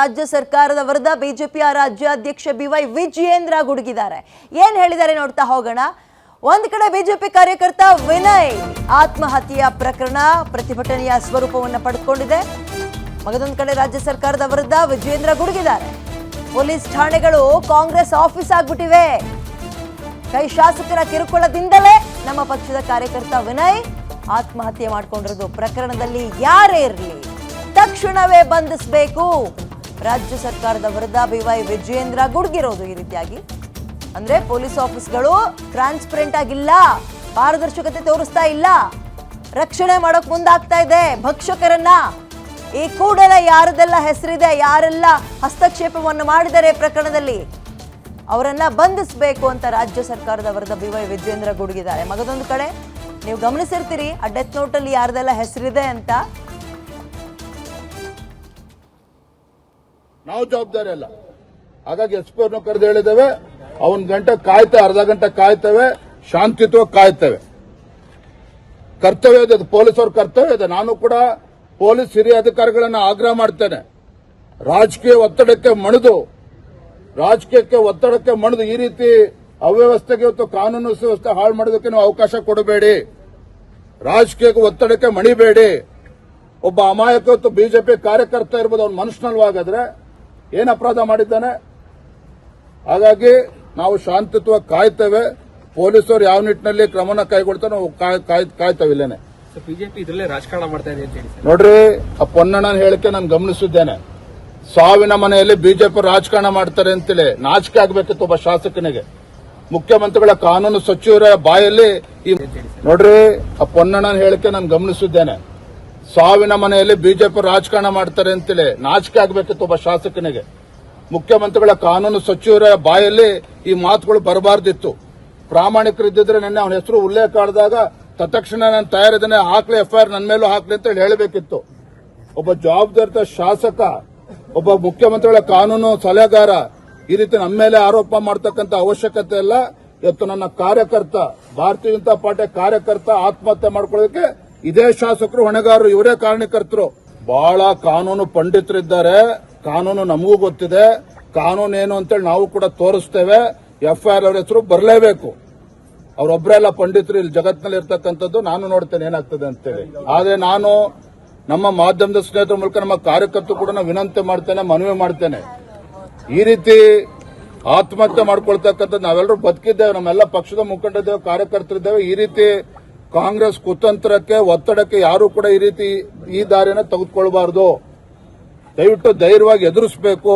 ರಾಜ್ಯ ಸರ್ಕಾರದ ವಿರುದ್ಧ ಬಿಜೆಪಿಯ ರಾಜ್ಯಾಧ್ಯಕ್ಷ ಬಿವೈ ವಿಜಯೇಂದ್ರ ಗುಡುಗಿದ್ದಾರೆ. ಏನ್ ಹೇಳಿದ್ದಾರೆ ನೋಡ್ತಾ ಹೋಗೋಣ. ಒಂದ್ ಕಡೆ ಬಿಜೆಪಿ ಕಾರ್ಯಕರ್ತ ವಿನಯ್ ಆತ್ಮಹತ್ಯೆಯ ಪ್ರಕರಣ ಪ್ರತಿಭಟನೆಯ ಸ್ವರೂಪವನ್ನು ಪಡೆದುಕೊಂಡಿದೆ. ಮಗದೊಂದು ಕಡೆ ರಾಜ್ಯ ಸರ್ಕಾರದ ವಿರುದ್ಧ ವಿಜಯೇಂದ್ರ ಗುಡುಗಿದ್ದಾರೆ. ಪೊಲೀಸ್ ಠಾಣೆಗಳು ಕಾಂಗ್ರೆಸ್ ಆಫೀಸ್ ಆಗ್ಬಿಟ್ಟಿವೆ. ಕೈ ಶಾಸಕರ ಕಿರುಕುಳದಿಂದಲೇ ನಮ್ಮ ಪಕ್ಷದ ಕಾರ್ಯಕರ್ತ ವಿನಯ್ ಆತ್ಮಹತ್ಯೆ ಮಾಡಿಕೊಂಡಿರೋದು. ಪ್ರಕರಣದಲ್ಲಿ ಯಾರೇ ಇರಲಿ ತಕ್ಷಣವೇ ಬಂಧಿಸಬೇಕು. ರಾಜ್ಯ ಸರ್ಕಾರದ ವಿರುದ್ಧ ಬಿವೈ ವಿಜಯೇಂದ್ರ ಗುಡುಗಿರೋದು ಈ ರೀತಿಯಾಗಿ. ಅಂದ್ರೆ ಪೊಲೀಸ್ ಆಫೀಸ್ಗಳು ಟ್ರಾನ್ಸ್ಪರೆಂಟ್ ಆಗಿಲ್ಲ, ಪಾರದರ್ಶಕತೆ ತೋರಿಸ್ತಾ ಇಲ್ಲ, ರಕ್ಷಣೆ ಮಾಡೋಕ್ ಮುಂದಾಗ್ತಾ ಇದೆ ಭಕ್ಷಕರನ್ನ. ಈ ಕೂಡಲೇ ಯಾರದೆಲ್ಲ ಹೆಸರಿದೆ, ಯಾರೆಲ್ಲ ಹಸ್ತಕ್ಷೇಪವನ್ನು ಮಾಡಿದರೆ ಪ್ರಕರಣದಲ್ಲಿ ಅವರನ್ನ ಬಂಧಿಸಬೇಕು ಅಂತ ರಾಜ್ಯ ಸರ್ಕಾರದ ವಿರುದ್ಧ ಬಿವೈ ವಿಜಯೇಂದ್ರ ಗುಡುಗಿದ್ದಾರೆ. ಮಗದೊಂದು ಕಡೆ ನೀವು ಗಮನಿಸಿರ್ತೀರಿ ಆ ಡೆತ್ ನೋಟ್ ಅಲ್ಲಿ ಯಾರದೆಲ್ಲ ಹೆಸರಿದೆ ಅಂತ. ನಾವು ಜವಾಬ್ದಾರಿ ಅಲ್ಲ, ಹಾಗಾಗಿ ಎಸ್ ಪಿ ಅವ್ರನ್ನ ಕರೆದು ಹೇಳಿದ್ದೇವೆ. ಅವನ್ ಗಂಟೆ ಕಾಯ್ತೇವೆ, ಅರ್ಧ ಗಂಟೆ ಕಾಯ್ತೇವೆ, ಶಾಂತಿಯುತವಾಗಿ ಕಾಯ್ತೇವೆ. ಕರ್ತವ್ಯ ಇದೆ, ಪೊಲೀಸವ್ರ ಕರ್ತವ್ಯ ಇದೆ. ನಾನು ಕೂಡ ಪೊಲೀಸ್ ಹಿರಿಯ ಅಧಿಕಾರಿಗಳನ್ನ ಆಗ್ರಹ ಮಾಡ್ತೇನೆ. ರಾಜಕೀಯಕ್ಕೆ ಒತ್ತಡಕ್ಕೆ ಮಣಿದು ಈ ರೀತಿ ಅವ್ಯವಸ್ಥೆಗೆ ಇವತ್ತು ಕಾನೂನು ಸುವ್ಯವಸ್ಥೆ ಹಾಳು ಮಾಡೋದಕ್ಕೆ ನೀವು ಅವಕಾಶ ಕೊಡಬೇಡಿ. ರಾಜಕೀಯಕ್ಕೆ ಒತ್ತಡಕ್ಕೆ ಮಣಿಬೇಡಿ. ಒಬ್ಬ ಅಮಾಯಕ ಇವತ್ತು ಬಿಜೆಪಿ ಕಾರ್ಯಕರ್ತ ಇರ್ಬೋದು, ಅವ್ನ ಮನುಷ್ಯನಲ್ವಾಗಾದ್ರೆ ಏನ್ ಅಪರಾಧ ಮಾಡಿದ್ದಾನೆ? ಹಾಗಾಗಿ ನಾವು ಶಾಂತಿಯುತವಾಗಿ ಕಾಯ್ತೇವೆ. ಪೊಲೀಸರು ಯಾವ ನಿಟ್ಟಿನಲ್ಲಿ ಕ್ರಮನ ಕೈಗೊಳ್ತಾರೆ ನಾವು ಕಾಯ್ತೇವೆ. ಇಲ್ಲೇನೆ ಬಿಜೆಪಿ ಇದರಲ್ಲೇ ರಾಜಕಾರಣ ಮಾಡ್ತಾ ಇದೆ ಅಂತ ಹೇಳಿ ನೋಡ್ರಿ, ಆ ಪೊನ್ನಣ್ಣನ ಹೇಳಿಕೆ ನಾನು ಗಮನಿಸಿದ್ದೇನೆ. ಸಾವಿನ ಮನೆಯಲ್ಲಿ ಬಿಜೆಪಿ ರಾಜಕಾರಣ ಮಾಡ್ತಾರೆ ಅಂತೇಳಿ ನಾಚಿಕೆ ಆಗಬೇಕಿತ್ತು ಒಬ್ಬ ಶಾಸಕನಿಗೆ. ಮುಖ್ಯಮಂತ್ರಿಗಳ ಕಾನೂನು ಸಚಿವರ ಬಾಯಲ್ಲಿ ನೋಡ್ರಿ, ಆ ಪೊನ್ನಣ್ಣನ ಹೇಳಿಕೆ ನಾನು ಗಮನಿಸಿದ್ದೇನೆ. ಸಾವಿನ ಮನೆಯಲ್ಲಿ ಬಿಜೆಪಿ ರಾಜಕಾರಣ ಮಾಡ್ತಾರೆ ಅಂತೇಳಿ ನಾಚಿಕೆ ಆಗಬೇಕಿತ್ತು ಒಬ್ಬ ಶಾಸಕನಿಗೆ. ಮುಖ್ಯಮಂತ್ರಿಗಳ ಕಾನೂನು ಸಚಿವರ ಬಾಯಲ್ಲಿ ಈ ಮಾತುಗಳು ಬರಬಾರ್ದಿತ್ತು. ಪ್ರಾಮಾಣಿಕರಿದ್ದಿದ್ರೆ ನಿನ್ನೆ ಅವನ ಹೆಸರು ಉಲ್ಲೇಖ ಮಾಡಿದಾಗ ತತ್ಕ್ಷಣ ನಾನು ತಯಾರಿದ್ದೇನೆ, ಹಾಕ್ಲಿ ಎಫ್ಐಆರ್ ನನ್ನ ಮೇಲೂ ಹಾಕ್ಲಿ ಅಂತ ಹೇಳಿ ಹೇಳಬೇಕಿತ್ತು. ಒಬ್ಬ ಜವಾಬ್ದಾರಿತ ಶಾಸಕ, ಒಬ್ಬ ಮುಖ್ಯಮಂತ್ರಿಗಳ ಕಾನೂನು ಸಲಹೆಗಾರ ಈ ರೀತಿ ನಮ್ಮ ಮೇಲೆ ಆರೋಪ ಮಾಡತಕ್ಕಂತ ಅವಶ್ಯಕತೆ ಇಲ್ಲ. ಇವತ್ತು ನನ್ನ ಕಾರ್ಯಕರ್ತ, ಭಾರತೀಯ ಜನತಾ ಪಾರ್ಟಿ ಕಾರ್ಯಕರ್ತ ಆತ್ಮಹತ್ಯೆ ಮಾಡ್ಕೊಳ್ಳೋದಕ್ಕೆ ಇದೇ ಶಾಸಕರು ಹೊಣೆಗಾರರು, ಇವರೇ ಕಾರಣಕರ್ತರು. ಬಹಳ ಕಾನೂನು ಪಂಡಿತರಿದ್ದಾರೆ, ಕಾನೂನು ನಮಗೂ ಗೊತ್ತಿದೆ. ಕಾನೂನು ಏನು ಅಂತೇಳಿ ನಾವು ಕೂಡ ತೋರಿಸ್ತೇವೆ. ಎಫ್ಐಆರ್ ಅವ್ರ ಹೆಸರು ಬರಲೇಬೇಕು. ಅವರೊಬ್ಬರೆಲ್ಲ ಪಂಡಿತರು ಇಲ್ಲಿ ಜಗತ್ತಿನಲ್ಲಿ ಇರ್ತಕ್ಕಂಥದ್ದು. ನಾನು ನೋಡ್ತೇನೆ ಏನಾಗ್ತದೆ ಅಂತೇಳಿ. ಆದ್ರೆ ನಾನು ನಮ್ಮ ಮಾಧ್ಯಮದ ಸ್ನೇಹಿತರ ಮೂಲಕ ನಮ್ಮ ಕಾರ್ಯಕರ್ತರು ಕೂಡ ವಿನಂತಿ ಮಾಡ್ತೇನೆ, ಮನವಿ ಮಾಡ್ತೇನೆ. ಈ ರೀತಿ ಆತ್ಮಹತ್ಯೆ ಮಾಡ್ಕೊಳ್ತಕ್ಕಂಥದ್ದು ನಾವೆಲ್ಲರೂ ಬದುಕಿದ್ದೇವೆ, ನಮ್ಮೆಲ್ಲ ಪಕ್ಷದ ಮುಖಂಡರಿದ್ದೇವೆ, ಕಾರ್ಯಕರ್ತರಿದ್ದೇವೆ. ಈ ರೀತಿ ಕಾಂಗ್ರೆಸ್ ಕುತಂತ್ರಕ್ಕೆ, ಒತ್ತಡಕ್ಕೆ ಯಾರು ಕೂಡ ಈ ರೀತಿ ಈ ದಾರಿಯನ್ನು ತೆಗೆದುಕೊಳ್ಬಾರ್ದು. ದಯವಿಟ್ಟು ಧೈರ್ಯವಾಗಿ ಎದುರಿಸಬೇಕು.